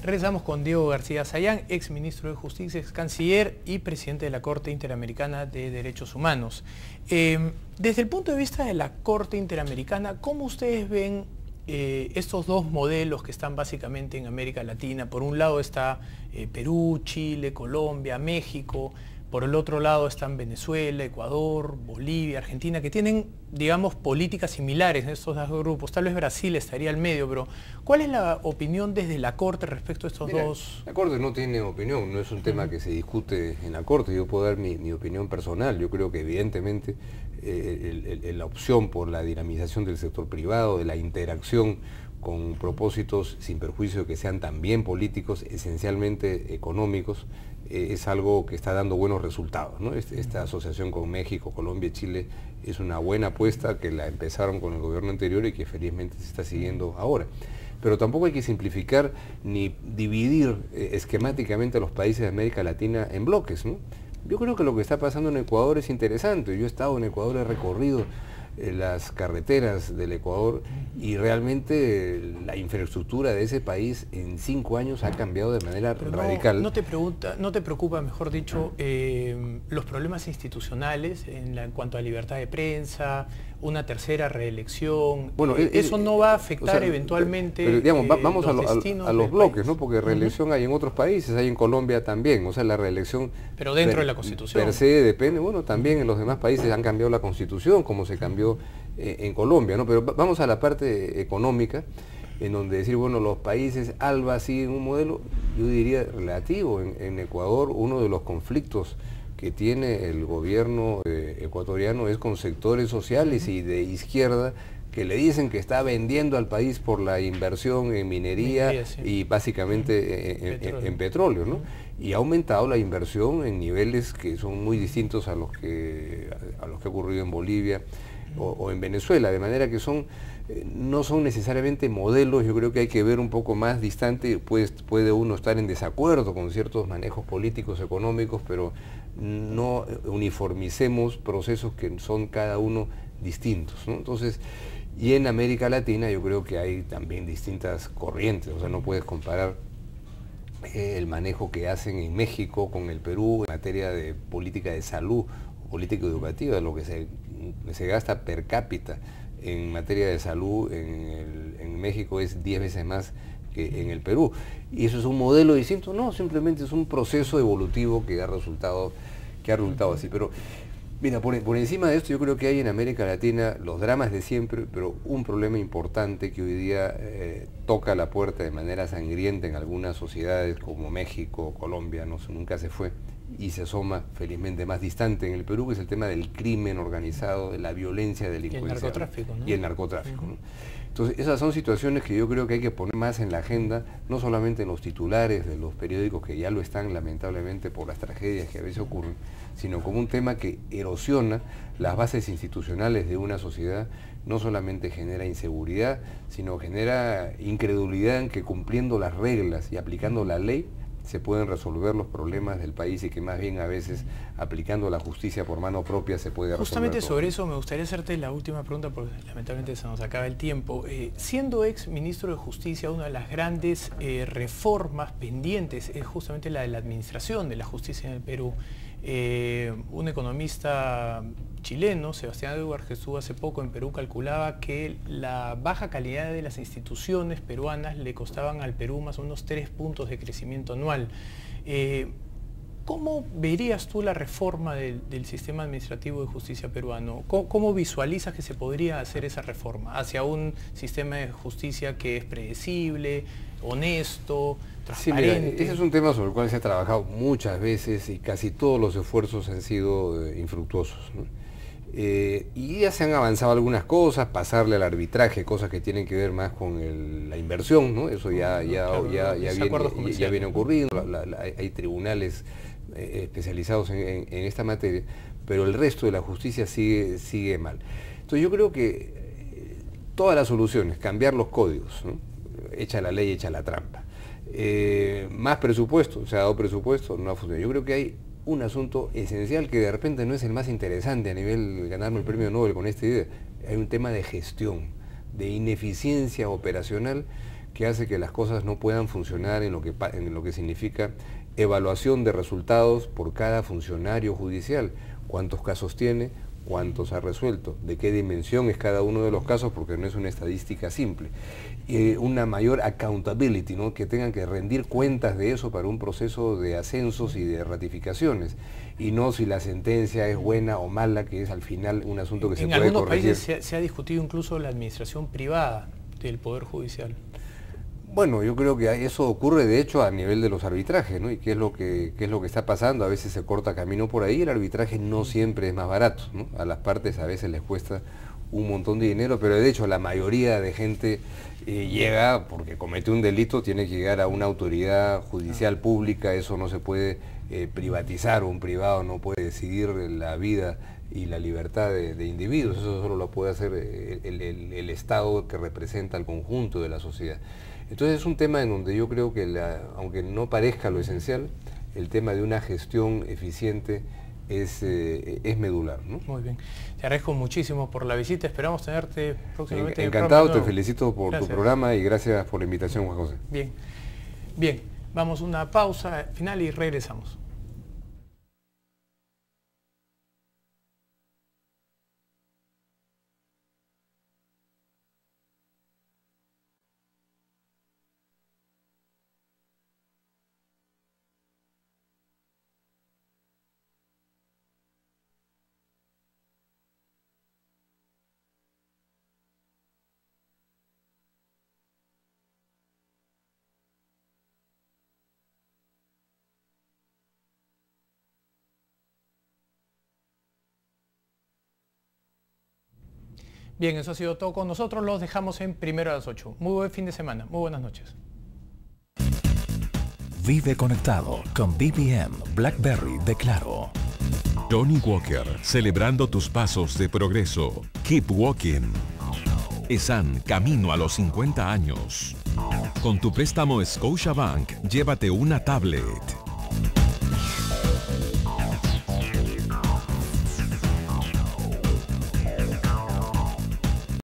Regresamos con Diego García Sayán, ex ministro de Justicia, ex canciller y presidente de la Corte Interamericana de Derechos Humanos. Desde el punto de vista de la Corte Interamericana, ¿cómo ustedes ven estos dos modelos que están básicamente en América Latina? Por un lado está Perú, Chile, Colombia, México. Por el otro lado están Venezuela, Ecuador, Bolivia, Argentina, que tienen, digamos, políticas similares en estos dos grupos. Tal vez Brasil estaría al medio, pero ¿cuál es la opinión desde la Corte respecto a estos dos? La Corte no tiene opinión, no es un tema que se discute en la Corte. Yo puedo dar mi opinión personal. Yo creo que evidentemente la opción por la dinamización del sector privado, de la interacción con propósitos sin perjuicio de que sean también políticos, esencialmente económicos, es algo que está dando buenos resultados, ¿no? Esta asociación con México, Colombia y Chile es una buena apuesta que la empezaron con el gobierno anterior y que felizmente se está siguiendo ahora. Pero tampoco hay que simplificar ni dividir esquemáticamente a los países de América Latina en bloques, ¿no? Yo creo que lo que está pasando en Ecuador es interesante. Yo he estado en Ecuador, he recorrido las carreteras del Ecuador y realmente la infraestructura de ese país en 5 años ha cambiado de manera radical. ¿No te preocupa, mejor dicho, los problemas institucionales en cuanto a libertad de prensa, una tercera reelección? Bueno, ¿eso no va a afectar eventualmente pero digamos, vamos a los bloques, país, ¿no? Porque reelección hay en otros países, hay en Colombia también, o sea, la reelección... Pero dentro de la Constitución. Per se depende, bueno, también en los demás países han cambiado la Constitución, como se cambió en Colombia, ¿no? Pero vamos a la parte económica, en donde decir, bueno, los países ALBA siguen un modelo, yo diría, relativo. En Ecuador, uno de los conflictos que tiene el gobierno ecuatoriano es con sectores sociales y de izquierda que le dicen que está vendiendo al país por la inversión en minería sí, y básicamente en petróleo, ¿no? Y ha aumentado la inversión en niveles que son muy distintos a los que ha ocurrido en Bolivia o en Venezuela, de manera que no son necesariamente modelos. Yo creo que hay que ver un poco más distante. Puede uno estar en desacuerdo con ciertos manejos políticos, económicos, pero no uniformicemos procesos que son cada uno distintos, ¿no? Entonces, y en América Latina yo creo que hay también distintas corrientes, o sea, no puedes comparar el manejo que hacen en México con el Perú en materia de política de salud, política educativa, lo que se gasta per cápita en materia de salud en México es 10 veces más que en el Perú. ¿Y eso es un modelo distinto? No, simplemente es un proceso evolutivo que ha resultado así. Pero mira, por encima de esto yo creo que hay en América Latina los dramas de siempre, pero un problema importante que hoy día toca la puerta de manera sangrienta en algunas sociedades como México, Colombia, nunca se fue, y se asoma felizmente más distante en el Perú, que es el tema del crimen organizado, de la violencia delincuencial. Y el narcotráfico, ¿no? Y el narcotráfico, ¿no? Entonces, esas son situaciones que yo creo que hay que poner más en la agenda, no solamente en los titulares de los periódicos, que ya lo están lamentablemente por las tragedias que a veces ocurren, sino como un tema que erosiona las bases institucionales de una sociedad. No solamente genera inseguridad, sino genera incredulidad en que cumpliendo las reglas y aplicando la ley se pueden resolver los problemas del país, y que más bien a veces aplicando la justicia por mano propia se puede resolver. Justamente sobre eso me gustaría hacerte la última pregunta, porque lamentablemente se nos acaba el tiempo. Siendo ex ministro de Justicia, una de las grandes reformas pendientes es justamente la de la administración de la justicia en el Perú. Un economista chileno, Sebastián Edwards, que estuvo hace poco en Perú, calculaba que la baja calidad de las instituciones peruanas le costaban al Perú más o menos 3 puntos de crecimiento anual. ¿Cómo verías tú la reforma del sistema administrativo de justicia peruano? ¿Cómo visualizas que se podría hacer esa reforma hacia un sistema de justicia que es predecible, honesto, transparente? Sí, mira, ese es un tema sobre el cual se ha trabajado muchas veces y casi todos los esfuerzos han sido infructuosos, ¿no? Y ya se han avanzado algunas cosas, pasarle al arbitraje, cosas que tienen que ver más con la inversión, ¿no? Eso ya viene ocurriendo. Hay tribunales especializados en esta materia, pero el resto de la justicia sigue mal. Entonces yo creo que todas las soluciones, cambiar los códigos, ¿no? Echa la ley, echa la trampa. Más presupuesto, se ha dado presupuesto, no ha funcionado. Yo creo que hay un asunto esencial que de repente no es el más interesante a nivel de ganarme el premio Nobel con esta idea. Hay un tema de gestión, de ineficiencia operacional que hace que las cosas no puedan funcionar en lo que significa evaluación de resultados por cada funcionario judicial. ¿Cuántos casos tiene? ¿Cuántos ha resuelto? ¿De qué dimensión es cada uno de los casos? Porque no es una estadística simple. Una mayor accountability, ¿no? Que tengan que rendir cuentas de eso para un proceso de ascensos y de ratificaciones. Y no si la sentencia es buena o mala, que es al final un asunto que se puede corregir. En algunos países se ha discutido incluso la administración privada del Poder Judicial. Bueno, yo creo que eso ocurre de hecho a nivel de los arbitrajes, ¿no? Y qué es lo que está pasando. A veces se corta camino por ahí, el arbitraje no siempre es más barato, ¿no? A las partes a veces les cuesta un montón de dinero, pero de hecho la mayoría de gente llega porque comete un delito, tiene que llegar a una autoridad judicial pública, eso no se puede privatizar, un privado no puede decidir la vida y la libertad de individuos, eso solo lo puede hacer el Estado que representa al conjunto de la sociedad. Entonces es un tema en donde yo creo que, aunque no parezca lo esencial, el tema de una gestión eficiente es medular, ¿no? Muy bien. Te agradezco muchísimo por la visita, esperamos tenerte próximamente. Encantado, te felicito por tu programa y gracias por la invitación, Juan José. Bien, bien, vamos a una pausa final y regresamos. Bien, eso ha sido todo con nosotros. Los dejamos en Primero a las 8. Muy buen fin de semana. Muy buenas noches. Vive conectado con BBM BlackBerry de Claro. Johnny Walker, celebrando tus pasos de progreso. Keep walking. ESAN, camino a los 50 años. Con tu préstamo Scotiabank, llévate una tablet.